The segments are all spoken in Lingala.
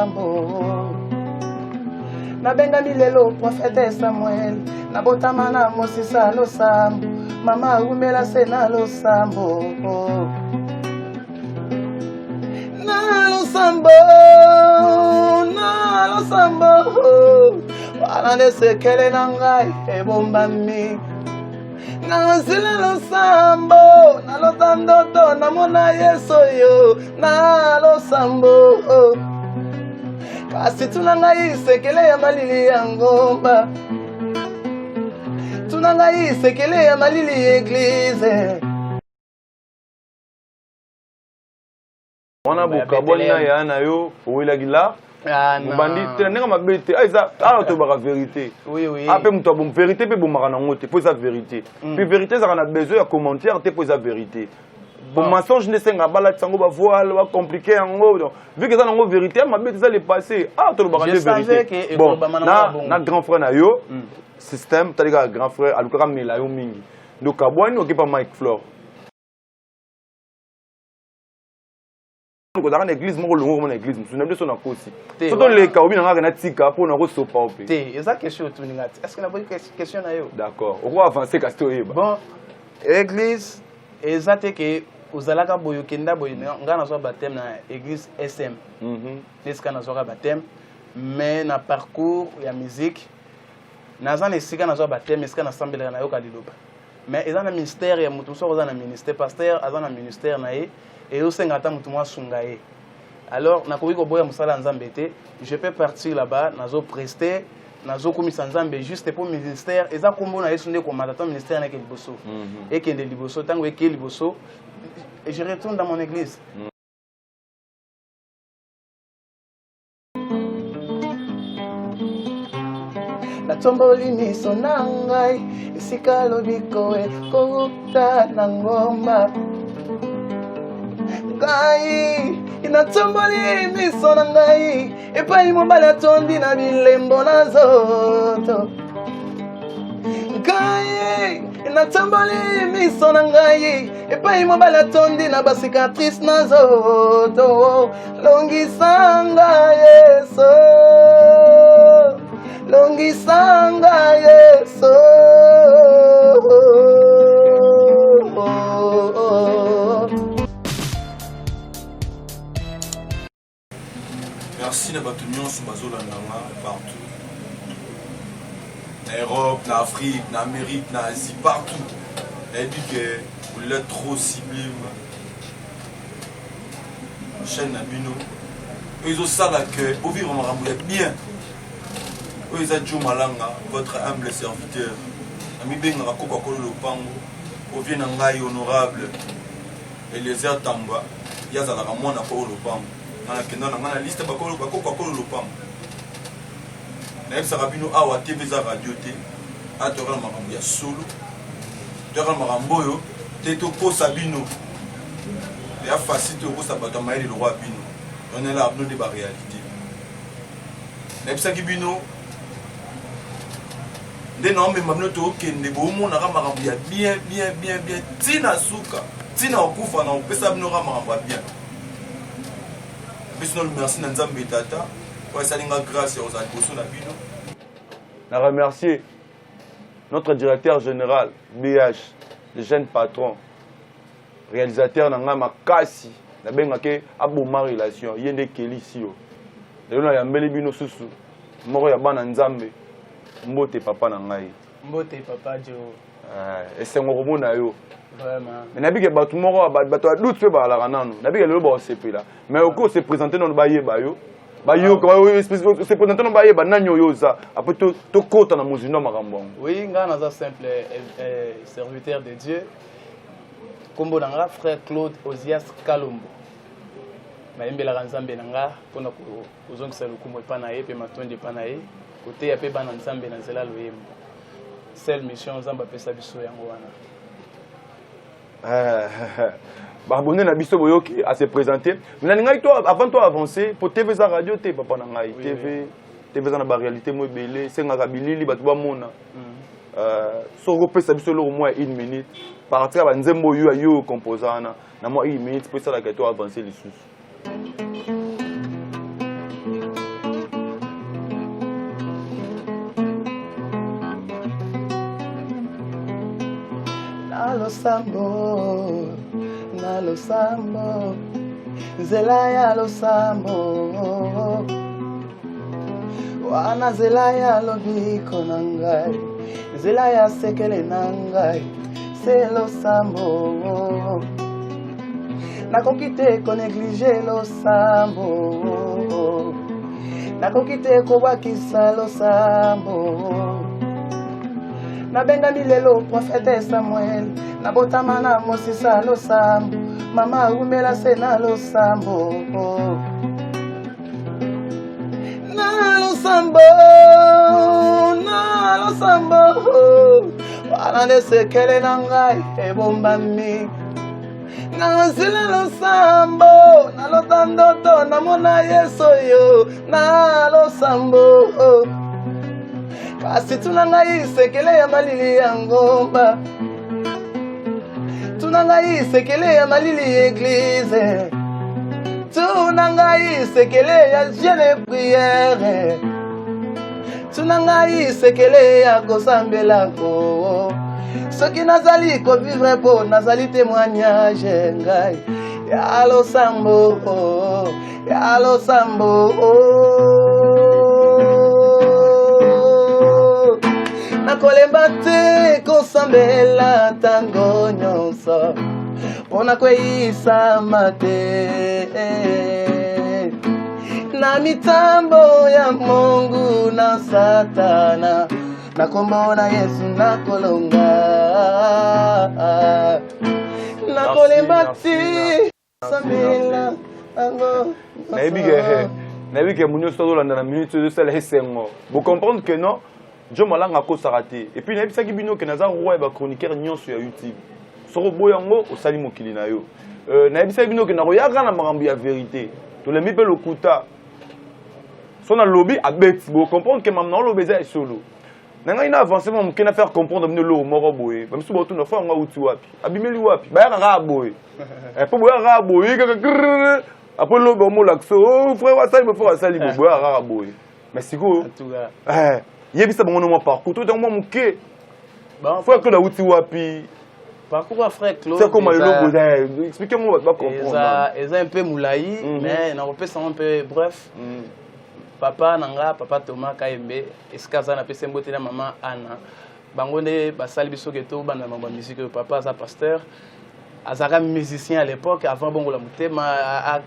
losambo nabenga milelo prophète Samuel nabotama na mosisa losambo mama umela se na losambo na losambo wala ne sekele na ngai ebombami na zile losambo na losandoto na mona yeso yo na losambo kasi tunangai sekele ya malili ya ngomba tunangai sekele ya malili église wana bukaboni na ya na yo owela gila bandi te nenga mabete aiza ala to baka vérité oui ape muto bon vérité pe bomaka na ngote po za vérité puis vérité za na besoin ya commentaire te po za vérité bon mensonge ne senga bala tsango ba voile ba compliqué yango donc vu que ça na vérité mabete za le passé to baka de vérité bon na grand frère na yo système taliga grand frère alukaka mela yo mingi donc abwani okipa Mike Flore ko dans l'église moko longo comme l'église nous n'avons pas na kosi surtout les cas obi na tika pour na ko sopa opé té eza question tout ningati est-ce que na bonne question na yo d'accord on va avancer casto yeba bon église eza te ke ozalaka boyo kenda boyo nga na so baptême na église SM neska na so baptême mais na parcours ya musique naza na esika na so baptême esika na sambelaka na yo kaliloba mais eza na ministère ya mutu so eza na ministère pasteur aza na ministère na ye et au Sengata Moutouma Sungaye. Alors, je peux partir là-bas, nazo prester, nazo commis Sanzambe juste pour ministère, et ça comme on a essayé comme attend ministère avec Liboso. Et qu'il y a Liboso, tant que Liboso, et je retourne dans mon église. La tomboli ni sonangai, isikalo biko e kouta nangoma. Ngai inatomboli miso na ngai epai mobala tondi na bilembo na zoto Ngai inatomboli miso na ngai epai mobala tondi na basikatrice na zoto longisanga Yesu longisanga Yesu Merci na bato nyonso bazolanda nga partout. En Europe, en Afrique, en Amérique, en Asie, partout. Elle dit que vous l'êtes trop sublime. Chaîne Nabino. Ils ont ça là que vous vivez en bien. Ils ont Joe Malanga, votre humble serviteur. Ami Benga Coca-Cola Lopango. Vous venez en gaille honorable. Et les airs Tamba. Yazala Ramon à Polo Lopango. Na liste bakolo lopam na yebisa rabino awa TV za radio te atora makambo ya solo tora makambo yo te to posa bino ya facile ko sa bato maïli le roi bino on est là abno de ba réalité na yebisa ki bino de non mais mabno to kende bo mo na makambo ya bien tina suka tina okufa na opesa bino ra makambo bien. Merci Nzambe Tata. Grâce aux Albosons. Je remercie notre directeur général BH, le jeune patron, réalisateur Nanga Makasi, na bengake aboma relation, yende kelisio. Lelo ya mbele bino susu, moko ya bana Nzambe, mbote papa na ngai. Mbote papa jo. Esengo komona yo. Vraiment. Mais nabike batu moko bato doute pe ba la nanu. Nabike lelo ba sepela. Mais oko se présenter non ba yeba yo. Ba yo se présenter non ba yeba nanyo yo za. Après to kota na muzino makambo. Oui, nga na za simple serviteur de Dieu. Kombo nanga frère Claude Ozias Kalombo. Mayembela Nzambe nanga pona ko ozongisa lukumo epana ye pe matondi epana ye. Côté ya pe bana Nzambe na zela loyembo. Seule mission Nzamba pesa biso yango wana. Babonné na biso boyoki à se présenter. Mais ngai toi avant toi avancer pour TV za radio te papa na ngai TV za na ba réalité mo belé senga ka bilili batu ba mona. So ko pesa biso lo moins 1 minute partir ba nzembo yo composana na moi 1 minute pour ça la gato avancer les sous. losambo na losambo nzela ya losambo wana nzela ya lobiko na ngai nzela ya sekele na ngai se losambo nakoki te koneglige losambo nakoki te kobwakisa losambo nabengami lelo profete Samuel nabotama na mosisa losambo mama umela se na losambo na losambo wana nde sekele na ngai ebombami na nzela losambo na lotandoto namona Yesu yo na losambo kasi tuna ngai sekele ya malili ya ngomba tuna ngai sekele ya malili église tuna ngai sekele ya jeune prière tuna ngai sekele ya kosambela ko soki nazali kovivre po nazali témoignage ngai ya losambo nakolemba te kosambela ntango nyonso mpona kweyisama te na mitambo ya Mungu na Satana na kombo na Yesu nakolonga nakolemba te kosambela ntango nayebi ke munyo sozolanda na minute ezosala esengo bocomprendre que non Joe Malanga akosaka te et puis nayebisaki bino ke naza roi ya bachroniqueur nyonso ya YouTube soko boya yango osali mokili na yo nayebisaki bino ke nakoyaka na makambo ya vérité tolembi mpe lokuta so na lobi abeti bocomprendre ke mama na olobi eza esolo na ngai na avancement moke na faire comprendre bino loko moko boye bamisu botuna fo yango auti wapi abimeli wapi bayaka kaka boye mpo boyaka kaka boye kaka apres lobi omolakisa o frère wasali bo frère wasali bo boyaka kaka boye mais sikoyo yebisa bango mwa parcours to tango moke frère Claude auti wapi parcours à frère Claude c'est comment le logo expliquez-moi ba comprendre eza un peu moulayi mais na repesa un peu bref papa nanga papa Thomas Kayembe eskaza na pese mbote na maman Anna bango nde basali biso keto bana mambo musique papa za pasteur azaka musicien à l'époque avant bongo la mutema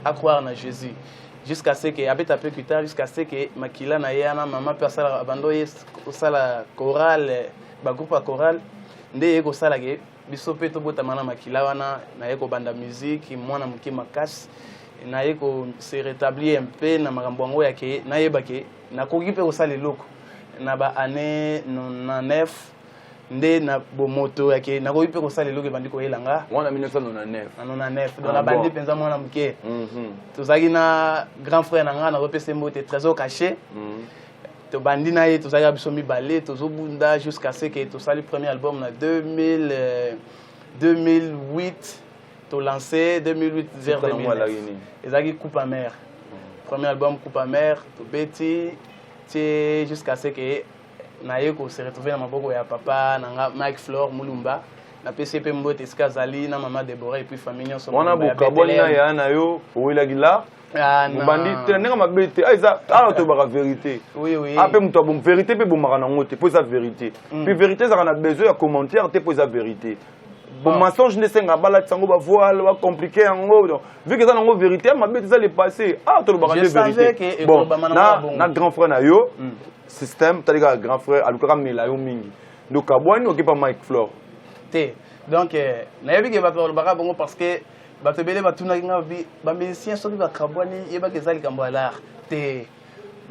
à croire na Jésus jusqu'à ce que abeta peu plus tard jusqu'à ce que makila na yana maman persala bando sala chorale ba groupe chorale nde yeko sala ke biso pe to bota mana makila wana na yeko banda musique mwana muke makasi na yeko se rétablir un peu na makambo yango yake na yebake na koki pe osala eloko na ba année 99 nde na bomoto yake na koki pe kosala eloko bandi ko yelanga wana 1999 donc na bandi penza mwana muke tozaki na grand frère na nga na repese mbote trésor caché to bandi na ye tozaki biso mibale tozobunda jusqu'à ce que tosali premier album na 2008 to lancé 2008 vers 2009 ezaki coupe amère premier album coupe amère to beti tie jusqu'à ce que na yeko se retrouver na maboko ya papa na Mike Flore Mulumba na PCP mbote esika zali na mama Deborah et puis famille nyonso wana bokaboni na ya na yo owelagila mobandi te ndenge mabe te aiza ala tobaka vérité ape moto abom vérité mpe bomaka nango te mpo eza vérité puis vérité ezaka na besoin ya commentaire te mpo eza vérité bon mensonge nde esenga balatisa yango bavoile bacomplike yango donc vu que eza nango vérité mabe te eza le passé tolobaka nde vérité bon na grand frère na yo système talika grand frère alukaka mela yo mingi donc abwani okepa Mike Flore te donc nayebi ke bato balobaka bongo parce que bato ebele batunaki nga bamusicien soki bakabwani yebaka eza likambo ya l'art te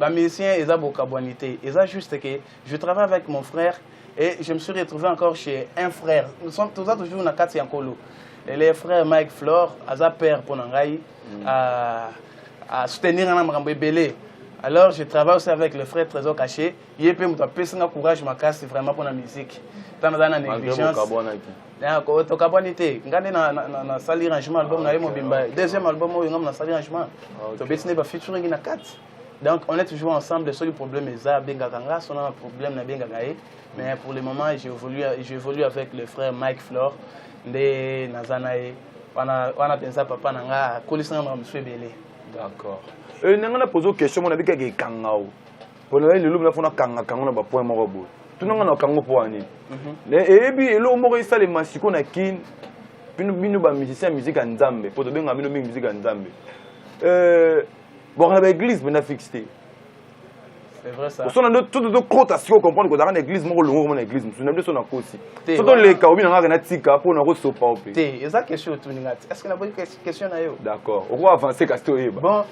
bamusicien eza bokabwani te eza juste que je travaille avec mon frère et je me suis retrouvé encore chez un frère nous sommes toujours na kati ya nkolo le frère Mike Flore aza père mpo na ngai à soutenir na makambo ebele. Alors je travaille aussi avec le frère Trésor Caché. Il peut me donner un courage makasi vraiment pour la musique. Tant dans la négligence. D'accord, to kabonité. Ngane na sali arrangement album na yemo bimba. Deuxième album où ngam na sali arrangement. To betine ba featuring na 4. Donc on est toujours ensemble sur le problème eza benga kanga, son problème na benga gaé. Mais pour le moment, j'évolue avec le frère Mike Flore. nde nazana ye wana pensa papa nanga kolisa nga monsieur belé. D'accord. Nanga na poser question mon abi ke kangao. Pona le lu na fona kanga na ba point moko bo. Tunanga na kango po ani. Et puis elo moko isa le masiko na kin. Bino ba musicien musique en Nzambe. Poto benga bino musique en Nzambe. Bon na ba église bena fixé. C'est vrai ça. On a tout de cotation comprendre que dans l'église mon longo mon église nous n'avons pas aussi. Tout les cas où on a na tika pour na resopa au pays. Té, eza question tu ninga. Est-ce que na bonne question na yo? D'accord. On va avancer casto yeba. Bon,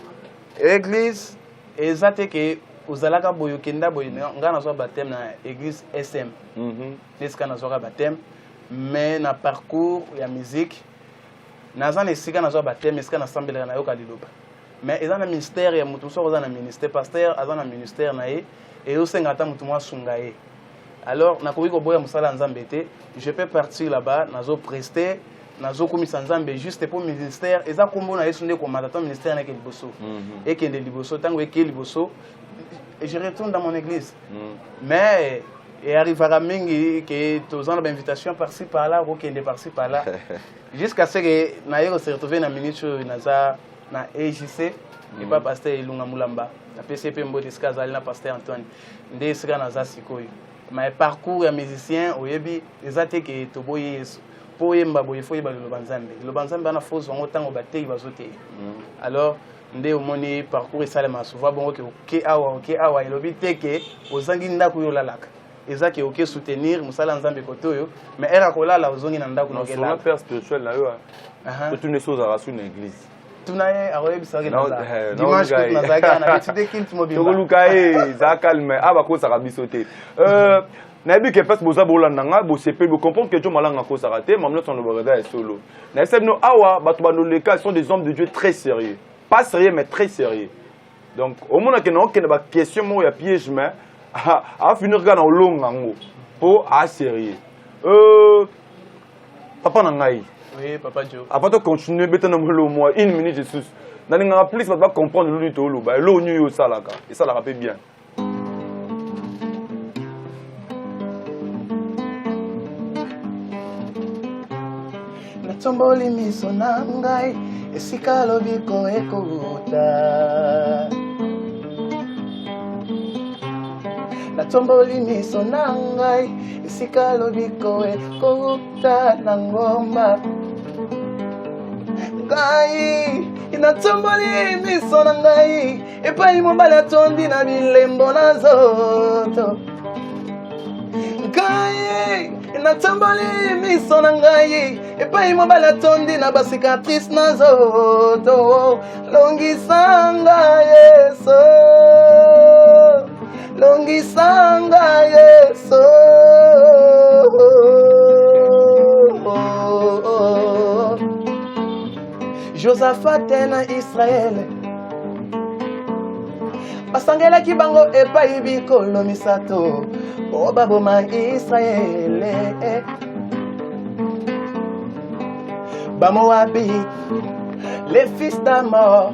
église ezate ke uzalaka boyo kenda boyo nga na zo baptême na église SM. Neska na zo baptême mais na parcours ya musique nazana esika na zo baptême esika na sambelaka na yo kaliloba. Mais ils ont un ministère, il y a un ministère, pasteur, ils ont un ministère, et ils ont un sungaye. Alors, je peux partir là-bas, je prester, je peux juste pour le ministère, et ça, comme on a essayé de ministère, et qu'il y a des liboso, tant que liboso, et je retourne dans mon église. Mais il arrivera que tous ont invitation par-ci par-là, ou qu'il y ait par-ci par-là, jusqu'à ce que je se retrouve dans la minute na EJC et pas pasteur Ilunga Mulamba na PCP Mbote Skazali na pasteur Antoine nde sika na za sikoyo mais parcours ya musicien oyebi ezate ke toboye Yesu po yemba boye fo yeba lo banzambe na force wango tango batei bazote alors nde omoni parcours esalema souvent bongo ke awa elobi teke ozangi ndako yo lalaka ezaki oke soutenir musala nzambe kotoyo mais era kolala ozongi na ndako no kelala père spirituel na yo toutes les choses à rasu na église. Tunaye aroye bisaki naza dimanche ko nazaka na étude kilt mobile tokolukaye za calme aba ko saka bisote na bi ke passe boza bolandanga bo sepe bo comprendre que Dieu malanga ko saka te mamno son le boreda est solo na sebno awa batu bandoleka sont des hommes de Dieu très sérieux pas sérieux mais très sérieux donc au monde que non que na ba question mo ya piège mais a finir ga na olonga ngo po a sérieux papa na ngai. Oui, Papa Joe. Après de continuer, une minute de sous. Dans les plus, on va comprendre le lutte au loup. L'eau nu au salaka. Et ça la rappelle bien. Na tomboli miso nangai, esika lobiko ekota. Na tomboli miso nangai, esika lobiko ekota na ngomba. Ngai inatomboli miso na ngai epai mobali atondi na bilembo na nzoto. Ngai inatomboli miso na ngai epai mobali atondi na basikatrice na nzoto. Longisa ngai Yesu, longisa ngai Yesu. Josaphat na Israël basangela kibango epai bikolo misato po baboma Israël Bamoabi les fils d'Amor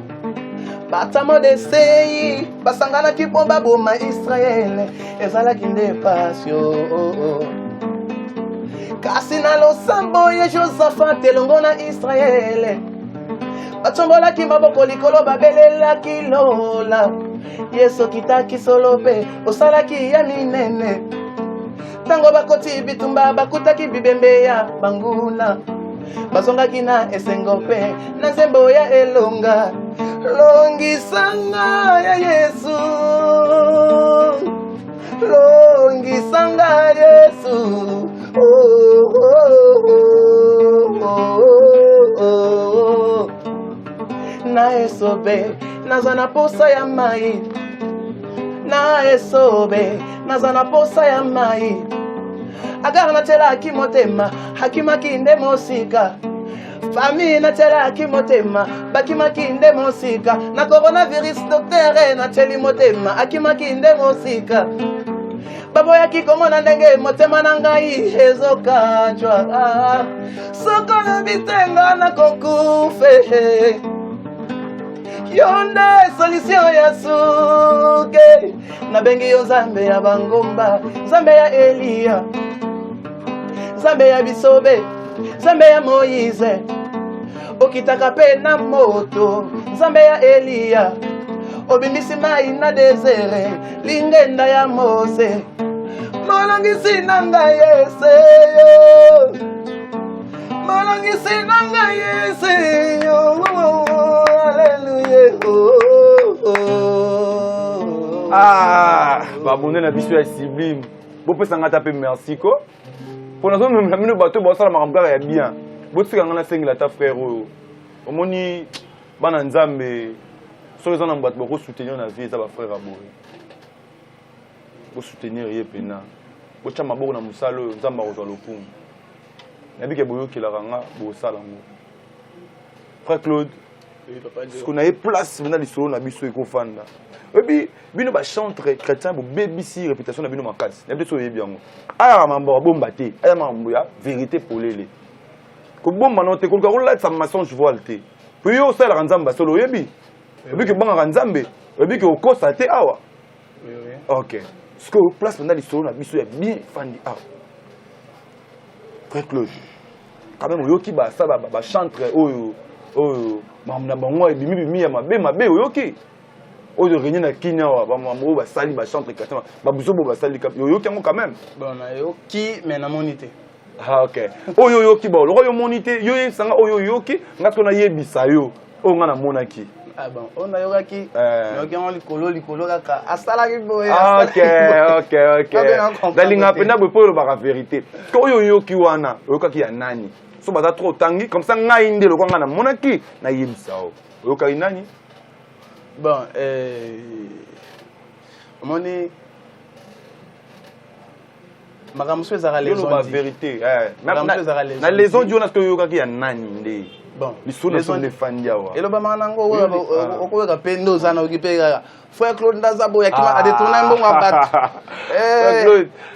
batamo de Seyi basangana kipo baboma Israël ezala kinde pasio kasi na losambo ya Josaphat elongo na Israël batombola ki maboko likolo babelela kilola Yesu kitaki solo pe osala ki ya minene tango bakoti bitumba bakutaki bibembe ya banguna bazonga kina esengo pe na nzembo ya elonga longisanga ya Yesu longisanga Yesu na esobe nazana posa ya mai na esobe nazana posa ya mai agara na tela kimotema hakima kinde mosika fami na tela kimotema bakima kinde mosika na coronavirus docteur na teli motema akima kinde mosika babo ya kikomona ndenge motema na ngai ezokachwa soko na bitenga na konkufe yonde solution ya suke na bengi yo Nzambe ya bangomba Nzambe ya Elia Nzambe ya bisobe Nzambe ya Moïse okitaka pe na moto, Nzambe ya Elia obimbisi mai na desere, lingenda ya Mose molangisi na ngai Yesu, molangisi na ngai Yesu, haleluya. Babonde na biso ya sublime bopesa nga tape merci ko pona zo même mino bato bosala makambo ya bien botika nga na sengela ta frère oyo omoni bana Nzambe soki eza na bato bako soutenir na vie eza ba frère aboye bo soutenir ye pena botia maboko na mosala oyo Nzambe akozwa lokumu nabike boyokelaka nga bosala ngo frère Claude ce qu'on a eu place dans l'histoire na biso ekofanda et puis bino ba chantre chrétien bo bebisi réputation na bino makasi na biso yebi yango aya mambo bomba te aya mambo ya vérité polele ko bomba no te ko la sa mensonge voile te puis yo sala Nzambe solo yebi et puis que banga Nzambe et puis que okosa te awa OK ce que place dans l'histoire na biso ya bien fandi awa frère Claude quand même yoki ba sa ba chantre oyo mamna bango ebimi ya mabe oyoki oyo réunion na Kenya wa bamambo ba sali ba chantre katama ba buso bo ba sali kap yoki yango quand même bon na yoki mais na monité OK oyo yoki ba lo yo monité yo sanga oyo yoki ngato na yebisa yo o nga na monaki bon on a yokaki yoki on likolo kaka asala ki boye OK dalinga penda bo polo ba vérité ko oyo yoki wana oyokaki ya nani so baza trop tangi comme ça ngai ndelo kwa ngana monaki na yebisao oyoka inani bon moni makamso ezaka les gens la vérité na les gens diona to yoka ki ya nani nde bon les gens de fandiawa eloba manango okoyoka pe ndo zana okipeka frère Claude Ndazabo yakima a détourner mbongo abat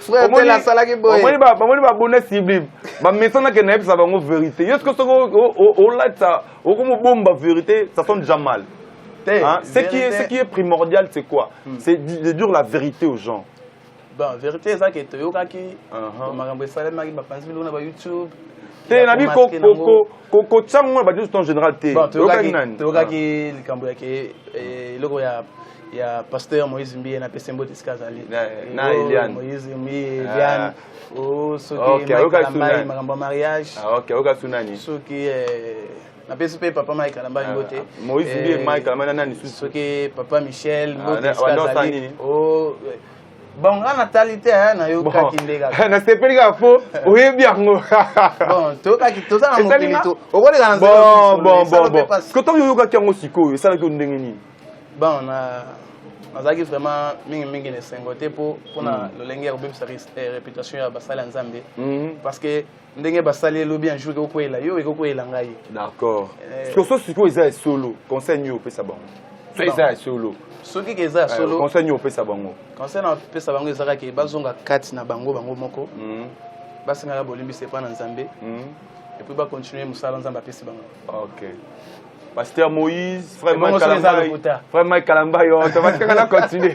frère Tela salaki boy bamoni ba bonne sublime ba mesana ke na epsa bango vérité est-ce que o lata o comme bomba vérité ça sonne déjà mal ce qui est primordial c'est quoi c'est de dire la vérité aux gens bon vérité ça que toyokaki makambo esalema ki bapanzi bilona ba YouTube te na bi ko tsango ba juste en général te toyokaki likambo yake loko ya pasteur Moïse Mbiye na pesembo tiskazali na Eliane Moïse Mbiye Eliane o soki makambo makambo mariage OK oka sunani soki na PSP papa Mike Kalamba ngote Moïse Mbiye Mike Kalamba nani soki papa Michel tiskazali o bon la natalité na yo kaki ndeka na sepeli ka fo oyebi yango bon to kaki to za na mokilito okoleka na bon ko to yo kaki yango siko esala ko ndenge ni bon nazaki vraiment mingi ne sengote pour na lolenge ya kobebisa réputation ya basali ya Nzambe parce que ndenge basali lobi un jour ko kwela yo ko kwela ngai d'accord so siko eza solo conseil yo pesa bon so eza solo soki eza solo conseil yo pesa bango conseil na pesa bango ezaka ke bazonga kati na bango moko basinga bolimbisa pa na Nzambe et puis ba continuer musala Nzambe apesi bango OK Pasteur Moïse, frère Mike Kalamba, on va continuer.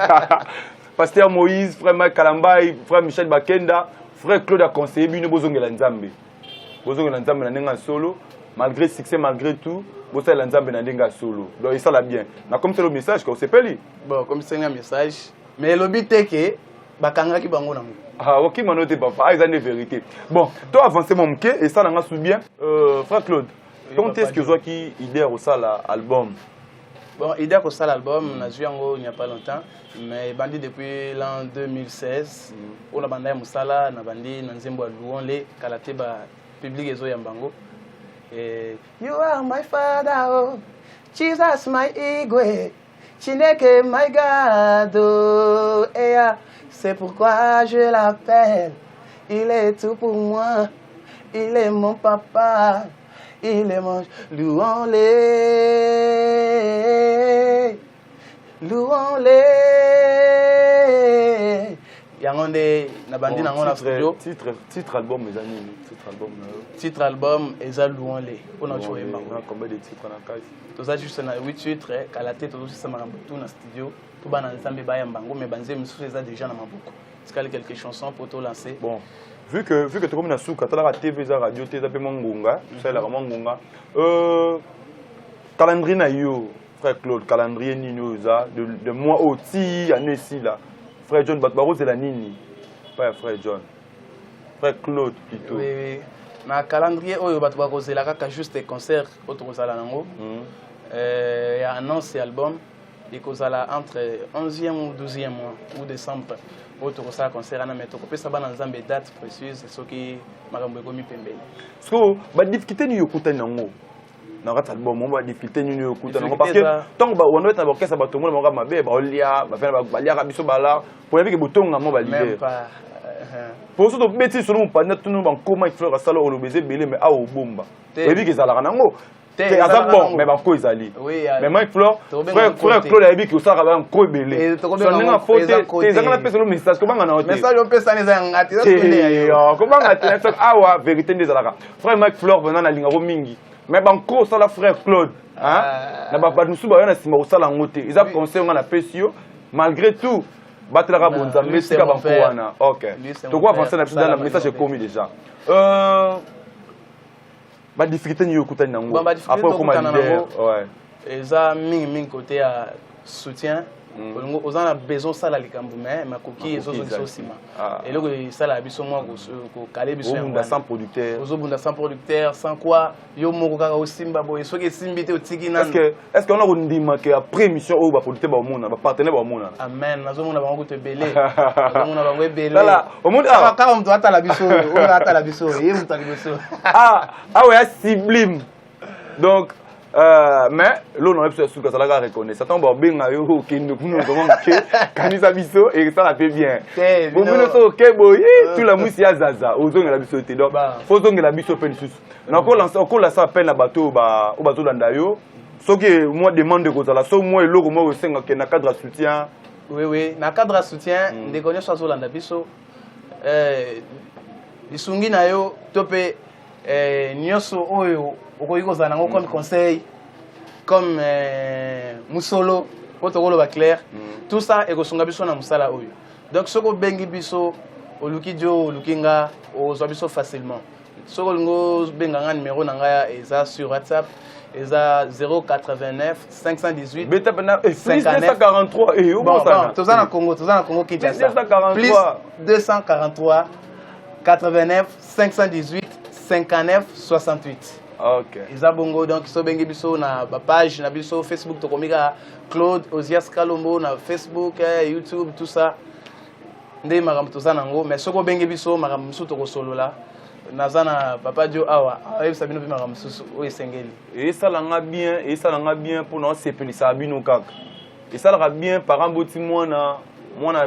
Pasteur Moïse, frère Mike Kalamba, frère Michel Bakenda, frère Claude a conseillé bino bozongela Nzambe. Bozongela Nzambe na ndenga solo, malgré succès, malgré tout, bozongela Nzambe na ndenga solo. Donc ça l'a bien. Na comme c'est le message qu'on s'appelle. Bon, comme c'est un message, mais le but est que bakanga ki bango nango. OK, manote papa, ils ont des vérités. Bon, toi avancer mon mke et ça nga sou bien. Frère Claude, quand est-ce que vous avez idée au sale album? Bon, idée au sale album, on a joué il n'y a pas longtemps, mais bandi depuis l'an 2016. On a bandé Moussala, on a bandé Nanzembo Louonle, Kalate ba public ezo yambango. You are my father, oh, Jesus my igwe, Chineke my God, oh, c'est pourquoi je l'appelle. Il est tout pour moi, il est mon papa. Il est mon louons-les, louons-les. Yangonde na bandi na ngona studio. Titre album mes amis, titre album eza louons-les. On a joué maintenant combien de titres na case? Tout ça juste na 8 titres kala tête tout ça makambo tout na studio. Tout bana Nzambe ba yambango mais banze mususu eza déjà na maboko. C'est quelque chansons pour tout lancer. Bon. vu que tu comme souka la TV za radio te za pe mangunga ça la mangunga calendrier na yo frère Claude calendrier nino za de mois au ti année ci là frère John Batbaro c'est la nini pas frère John frère Claude plutôt oui na calendrier oyo bato ba kozela kaka juste concert autour sala nango ya annonce album et kozala entre 11e ou 12e mois ou décembre autour ça concert na metoko pesa bana nzambe date précise soki makambo ekomi pembeni so ba difficulté ni yokuta nango na rat album on ba difficulté ni yokuta nango parce que tant ba on doit orchestre ba tomola mo mabe ba olia ba faire ba lia ka biso bala pour yebiki botonga mo ba leader pour surtout bêtise sur mon panneau tout nous ban comment il fleur sala o baiser belé mais a o bomba yebiki zala nango c'est bon mais ba ko izali mais Mike Fleur frère Claude yebiki osaka ba ko belé so ninga faute te zanga pesa le message ko banga na hotel message on pesa neza ngati za tone ko banga te ça awa vérité ndezalaka frère Mike Fleur venant na linga ro mingi mais banko sala frère Claude hein na ba nusu ba yana sima osala ngote isa conseil nga na pesio malgré tout batela bonza merci ka banko wana OK to quoi penser na le message est commis déjà ba difficulté ni yokutani nango après comment leader ouais eza mingi côté ya soutien aux a besoin ça la likambu mais makoki ezozo biso sima et loko ça la biso moi ko caler biso sans producteur ozobunda sans producteur sans quoi yo moko kaka osimba boye soki simbi te otiki nana est-ce qu'on a ondima que après mission au ba producteur ba mona ba partenaire ba mona amen nazomona bango te belé nazomona bango belé voilà au monde kaka mtu ata la biso o ata la biso ye mtu ata biso ouais sublime donc mais l'on a plus sur ça la reconnaît ça tombe bien yo qui nous comment que kanisa biso et ça la fait bien bon nous so OK boy tout la musi ya zaza ozonga la biso te donc faut zonga la biso pen sus na ko lancer ko la ça peine na bateau ba o bateau landa yo soki moi demande ko ça so moi eloko moi osenga ke na cadre soutien oui na cadre soutien ndeko nyo so landa biso lisungi na yo tope nyoso oyo okoki kozala nango comme conseil comme musolo otokolo ba clair tout ça ekosunga biso na musala oyo donc soko bengi biso oluki dio olukinga ozwa biso facilement soko lingo benga nga numéro na nga eza sur WhatsApp eza 089 518 beta bana plus 243 et au bon tozana Congo Kinshasa plus 243 89 518 59 68 OK Isa bongo donc so bengi biso na ba page na biso Facebook to komika Claude Ozias Kalombo na Facebook YouTube tout ça ndé maram to za nango mais soko bengi biso maram musu to ko solola nazana papa dio awa ayi sabino bi maram musu o esengeli et ça langa bien pour non sepelisa bino kaka et ça langa bien par amboti mwana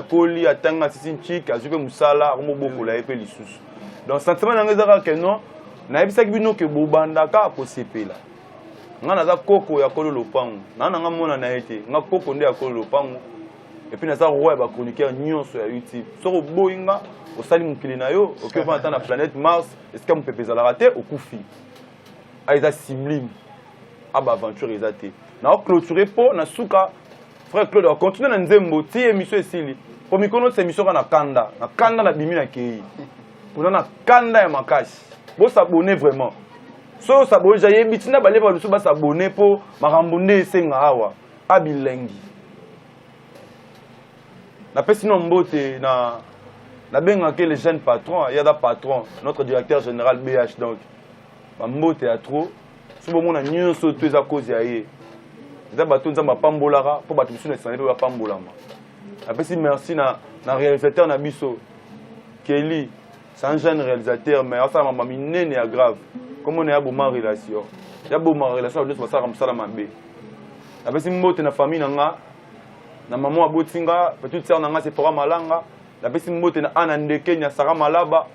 koli atanga sisinchik azupe musala ko boko la epe lisusu donc sentiment nanga za ka non na ebisa bino ke bobandaka ko sepela nga naza koko ya kolo lopango na nga mona na ete nga koko nde ya kolo lopango et puis naza roi ba chroniqueur nyonso ya YouTube soko boyinga osali mukili na yo okeva ata na planète Mars est-ce que mpepeza la raté okufi aiza sublime aba aventure ezate na clôturer po na suka frère Claude a continuer na nzembo ti émission esili po mikono se émission na kanda na bimi na kei pour na kanda ya makasi bo s'abonner vraiment so s'abonner jaye bitina ba leva lusu ba s'abonner po makambo nde senga awa abilengi na pesi no mbote na benga que les jeunes patrons il y a da patron notre directeur général BH donc ba mbote ya trop so bo mona nyonso to eza cause ya ye eza bato nzamba pambolaka po bato biso na santé ba pambolama na pesi merci na réalisateur na biso Kelly. C'est un jeune réalisateur, mais ça m'a mis né grave. Comme on est à bonne relation. Il y a bonne relation avec les gens qui sont là. Avec si mbote na famille nanga, na maman abotinga, petite sœur nanga c'est pour malanga. Avec si mbote na anandeke nya sara malaba.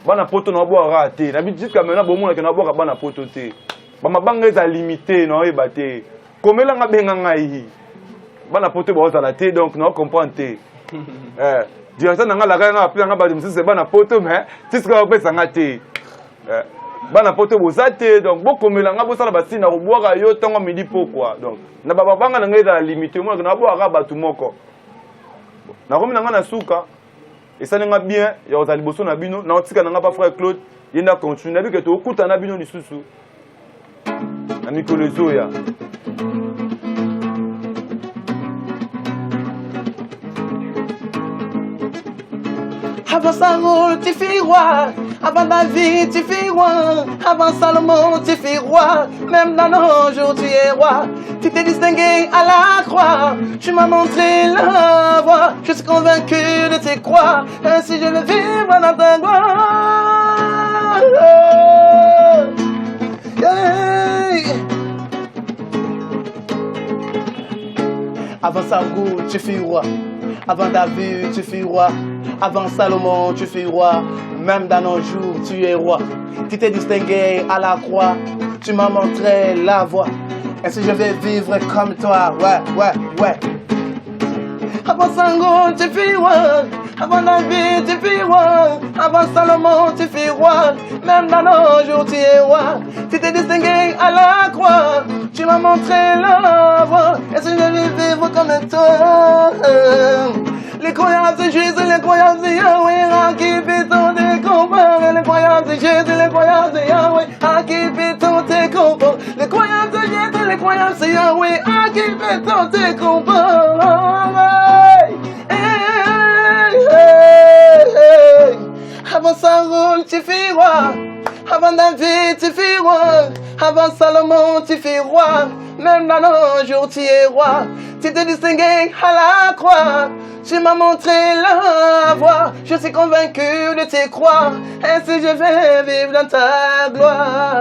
Bana poto na boa raté. Na bi jusqu'à maintenant bon monde na boa bana poto te. Ba mabanga eza limité na e baté. Komela nga benga ngai. Bana poto ba ozala te donc na comprendre te. Directeur nanga la ganga appeler nga ba c'est bana poto mais tiska ba pesa ngate bana poto bozate donc bokomela nga bosala basina robwaka yo tongo midi pourquoi donc na baba banga na ngeza limité mo na bwaka batu moko na komi nanga na suka Et ça n'est bien, il y a aux alibosso na bino, na otika na pas frère Claude, il y a continue, na bi que to okuta na bino lisusu. Na mikolo zoya. Avant Saoul, tu fais roi. Avant David, tu fais roi. Avant Salomon, tu fais roi. Même dans nos jours, tu es roi. Tu t'es distingué à la croix. Tu m'as montré la voie. Je suis convaincu de tes croix. Ainsi je veux vivre dans ta gloire. Yeah. Avant Saoul, tu fus roi. Avant David, tu fus roi. Avant Salomon, tu fus roi. Même dans nos jours, tu es roi. Tu t'es distingué à la croix. Tu m'as montré la voie. Ainsi je vais vivre comme toi. Ouais. Avant Saoul, tu fus roi. Avant David, tu fus roi. Avant Salomon, tu fus roi. Même dans nos jours, tu es roi. Tu t'es distingué à la croix. Tu m'as montré la voie. Ainsi je vais vivre comme toi. Les croyances de Jésus, les croyances de Yahweh, à qui peut-on te comparer? Les croyances de Jésus, les croyances de Yahweh, à qui peut-on te comparer? Les croyances de Jésus, les croyances de Yahweh, à qui peut-on te comparer? Avant Saoul, tu fus roi. Avant David, tu fus roi. Avant Salomon, tu fus roi. Même dans nos jours, tu es roi. Tu t'es distingué à la croix. Tu m'as montré la voie. Je suis convaincu de tes croix. Ainsi je vais vivre dans ta gloire.